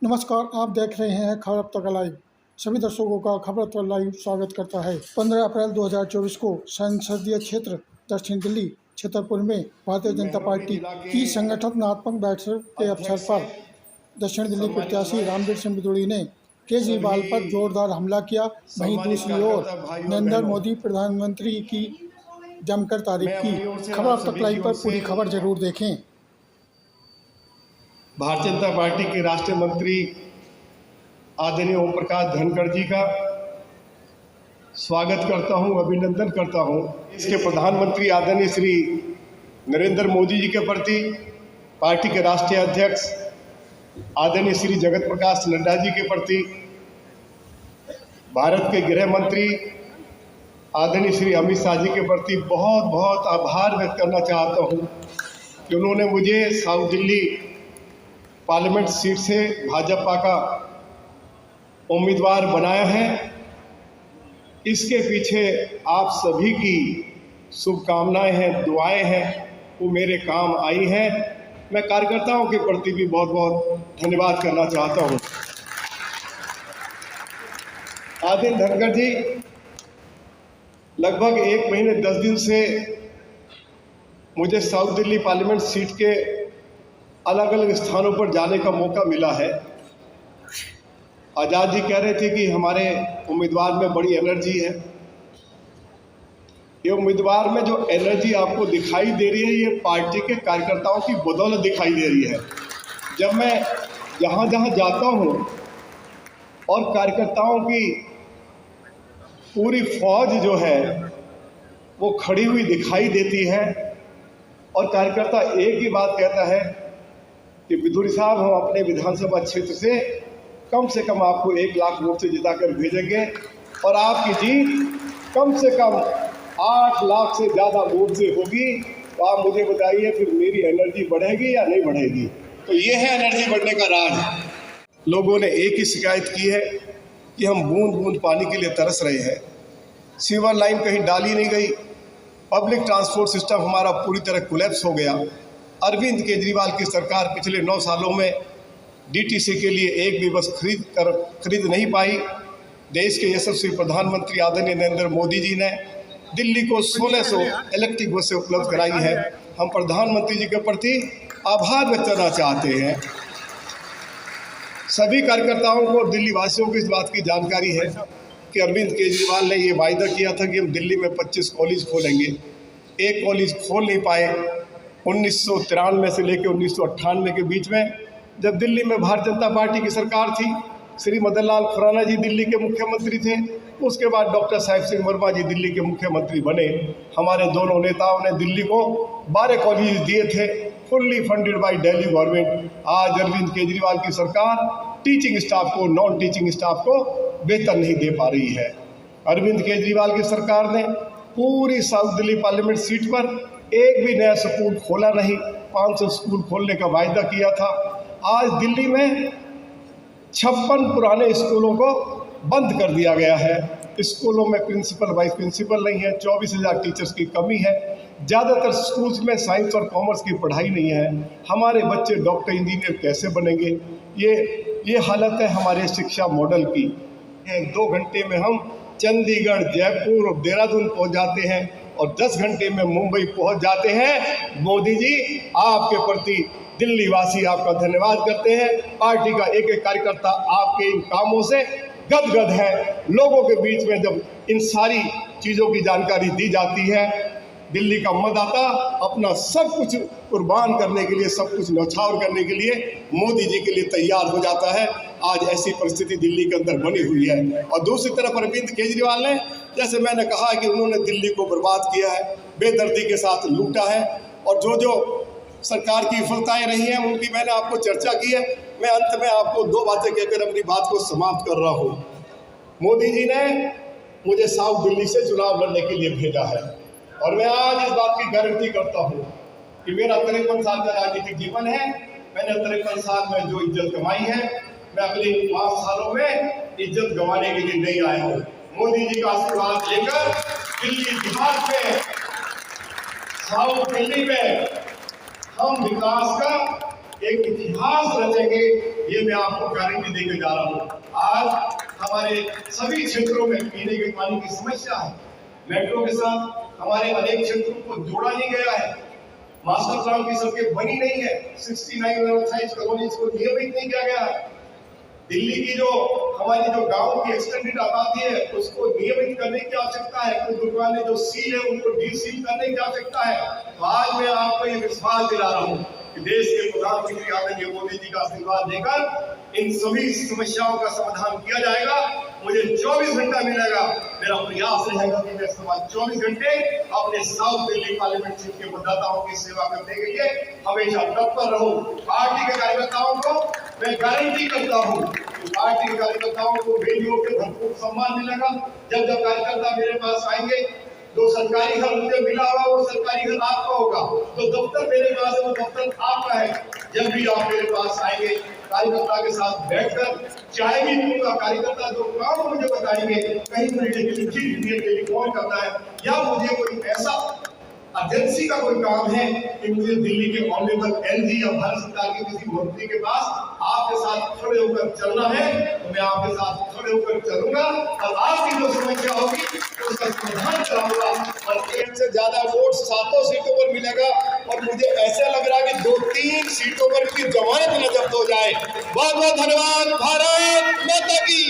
नमस्कार, आप देख रहे हैं खबर अब तक लाइव। सभी दर्शकों का खबर अब तक लाइव स्वागत करता है। 15 अप्रैल 2024 को संसदीय क्षेत्र दक्षिण दिल्ली छतरपुर में भारतीय जनता पार्टी की संगठनात्मक बैठक के अवसर पर दक्षिण दिल्ली प्रत्याशी रामवीर सिंह बिदूड़ी ने केजरीवाल पर जोरदार हमला किया। वहीं दूसरी ओर नरेंद्र मोदी प्रधानमंत्री की जमकर तारीफ की। खबर अब तक लाइव पर पूरी खबर जरूर देखें। भारतीय जनता पार्टी के राष्ट्रीय मंत्री आदरणीय ओम प्रकाश धनखड़ जी का स्वागत करता हूं, अभिनंदन करता हूं। इसके प्रधानमंत्री आदरणीय श्री नरेंद्र मोदी जी के प्रति, पार्टी के राष्ट्रीय अध्यक्ष आदरणीय श्री जगत प्रकाश नड्डा जी के प्रति, भारत के गृह मंत्री आदरणीय श्री अमित शाह जी के प्रति बहुत बहुत आभार व्यक्त करना चाहता हूं कि उन्होंने मुझे साउथ दिल्ली पार्लियामेंट सीट से भाजपा का उम्मीदवार बनाया है। इसके पीछे आप सभी की शुभकामनाएं हैं, दुआएं हैं, वो मेरे काम आई हैं। मैं कार्यकर्ताओं के प्रति भी बहुत बहुत धन्यवाद करना चाहता हूं। आदरणीय धनखड़ जी लगभग 1 महीने 10 दिन से मुझे साउथ दिल्ली पार्लियामेंट सीट के अलग अलग स्थानों पर जाने का मौका मिला है। आज़ाद जी कह रहे थे कि हमारे उम्मीदवार में बड़ी एनर्जी है। ये उम्मीदवार में जो एनर्जी आपको दिखाई दे रही है, ये पार्टी के कार्यकर्ताओं की बदौलत दिखाई दे रही है। जब मैं जहाँ जहाँ जाता हूँ और कार्यकर्ताओं की पूरी फौज जो है वो खड़ी हुई दिखाई देती है और कार्यकर्ता एक ही बात कहता है कि बिदूड़ी साहब, हम अपने विधानसभा क्षेत्र से कम आपको 1 लाख वोट से जिताकर भेजेंगे और आपकी जीत कम से कम 8 लाख से ज़्यादा वोट से होगी। तो आप मुझे बताइए फिर मेरी एनर्जी बढ़ेगी या नहीं बढ़ेगी? तो ये है एनर्जी बढ़ने का राज। लोगों ने एक ही शिकायत की है कि हम बूंद बूंद पानी के लिए तरस रहे हैं। सीवर लाइन कहीं डाली नहीं गई, पब्लिक ट्रांसपोर्ट सिस्टम हमारा पूरी तरह कोलैप्स हो गया। अरविंद केजरीवाल की सरकार पिछले 9 सालों में डीटीसी के लिए एक भी बस खरीद नहीं पाई। देश के यशस्वी प्रधानमंत्री आदरणीय नरेंद्र मोदी जी ने दिल्ली को 1600 इलेक्ट्रिक बसें उपलब्ध कराई है। हम प्रधानमंत्री जी के प्रति आभार व्यक्त करना चाहते हैं। सभी कार्यकर्ताओं को, दिल्ली वासियों को इस बात की जानकारी है कि अरविंद केजरीवाल ने ये वायदा किया था कि हम दिल्ली में 25 कॉलेज खोलेंगे। एक कॉलेज खोल नहीं पाए। 1993 से लेकर 1998 के बीच में जब दिल्ली में भारतीय जनता पार्टी की सरकार थी, श्री मदन लाल खुराना जी दिल्ली के मुख्यमंत्री थे। उसके बाद डॉक्टर साहिब सिंह वर्मा जी दिल्ली के मुख्यमंत्री बने। हमारे दोनों नेताओं ने दिल्ली को 12 कॉलेज दिए थे, fully funded by Delhi government. आज अरविंद केजरीवाल की सरकार टीचिंग स्टाफ को, नॉन टीचिंग स्टाफ को वेतन नहीं दे पा रही है। अरविंद केजरीवाल की सरकार ने पूरी साउथ दिल्ली पार्लियामेंट सीट पर एक भी नया स्कूल खोला नहीं। 500 स्कूल खोलने का वायदा किया था। आज दिल्ली में 56 पुराने स्कूलों को बंद कर दिया गया है। स्कूलों में प्रिंसिपल, वाइस प्रिंसिपल नहीं है। 24,000 टीचर्स की कमी है। ज़्यादातर स्कूल्स में साइंस और कॉमर्स की पढ़ाई नहीं है। हमारे बच्चे डॉक्टर, इंजीनियर कैसे बनेंगे? ये हालत है हमारे शिक्षा मॉडल की। 2 घंटे में हम चंडीगढ़, जयपुर और देहरादून पहुंच जाते हैं और 10 घंटे में मुंबई पहुंच जाते हैं। मोदी जी, आपके प्रति दिल्ली वासी आपका धन्यवाद करते हैं। पार्टी का एक एक कार्यकर्ता आपके इन कामों से गदगद है। लोगों के बीच में जब इन सारी चीज़ों की जानकारी दी जाती है, दिल्ली का मतदाता अपना सब कुछ कुर्बान करने के लिए, सब कुछ न्यौछावर करने के लिए मोदी जी के लिए तैयार हो जाता है। आज ऐसी परिस्थिति दिल्ली के अंदर बनी हुई है। और दूसरी तरफ अरविंद केजरीवाल ने, जैसे मैंने कहा कि उन्होंने दिल्ली को बर्बाद किया है, बेदर्दी के साथ लूटा है। और जो सरकार की विफलताएं रही हैं उनकी मैंने आपको चर्चा की है। मैं अंत में आपको 2 बातें कहकर अपनी बात को समाप्त कर रहा हूँ। मोदी जी ने मुझे साउथ दिल्ली से चुनाव लड़ने के लिए भेजा है और मैं आज इस बात की गारंटी करता हूँ कि मेरा 53 साल का राजनीतिक जीवन है। मैंने 53 साल में जो इज्जत कमाई है, मैं अगले 5 सालों में इज्जत गंवाने के लिए नहीं आया हूँ। मोदी जी का आशीर्वाद लेकर दिल्ली दिमाग में, साउथ दिल्ली में हम विकास का एक इतिहास रचेंगे, ये मैं आपको गारंटी देकर जा रहा हूँ। आज हमारे सभी क्षेत्रों में पीने के पानी की समस्या है। मेट्रो के साथ हमारे अनेक क्षेत्रों को जोड़ा नहीं गया है, मास्टर प्लान की सड़कें बनी नहीं है, 69 कॉलोनीज को नियमित नहीं किया गया है। दिल्ली की जो हमारी जो गांव की एक्सटेंडेड आबादी है उसको नियमित करने की आवश्यकता है। कुछ दुकानें जो सील है उनको डीसील करने की आवश्यकता है। तो आज मैं आपको ये विश्वास दिला रहा हूँ कि देश के प्रधानमंत्री आदरणीय मोदी जी का आशीर्वाद देकर इन सभी समस्याओं का समाधान किया जाएगा। मुझे 24 घंटा मिलेगा, मेरा प्रयास रहेगा कि मैं सवा 24 घंटे अपने साउथ दिल्ली पार्लियामेंट सीट के मतदाताओं की सेवा करने के लिए हमेशा तत्पर रहूं। पार्टी के कार्यकर्ताओं को मैं गारंटी करता हूं कि पार्टी के कार्यकर्ताओं को मेरी ओर से भरपूर सम्मान मिलेगा। जब जब कार्यकर्ता मेरे पास आएंगे, जो सरकारी घर मुझे मिला हुआ वो सरकारी घर आपका होगा, जो दफ्तर मेरे पास है वो दफ्तर आपका है। जब भी आप मेरे पास आएंगे, कार्यकर्ता के साथ बैठकर चाय भी पीऊंगा। कार्यकर्ता जो काम मुझे बताएंगे, कहीं मुझे किसी टेलीफोन करना है या मुझे कोई ऐसा एजेंसी का कोई काम है कि मुझे दिल्ली के ऑनरेबल एलजी या भारत सरकार के किसी मंत्री के पास आपके साथ खड़े होकर चलना है, तो मैं आपके साथ खड़े होकर चलूंगा और आपकी जो समस्या होगी उसका समाधान कराऊंगा। और एक से ज्यादा वोट 7 सीटों पर मिलेगा और मुझे ऐसा लग रहा है कि 2-3 सीटों पर भी जमानत न जब्त हो जाए। बहुत बहुत धन्यवाद। भारत माता की।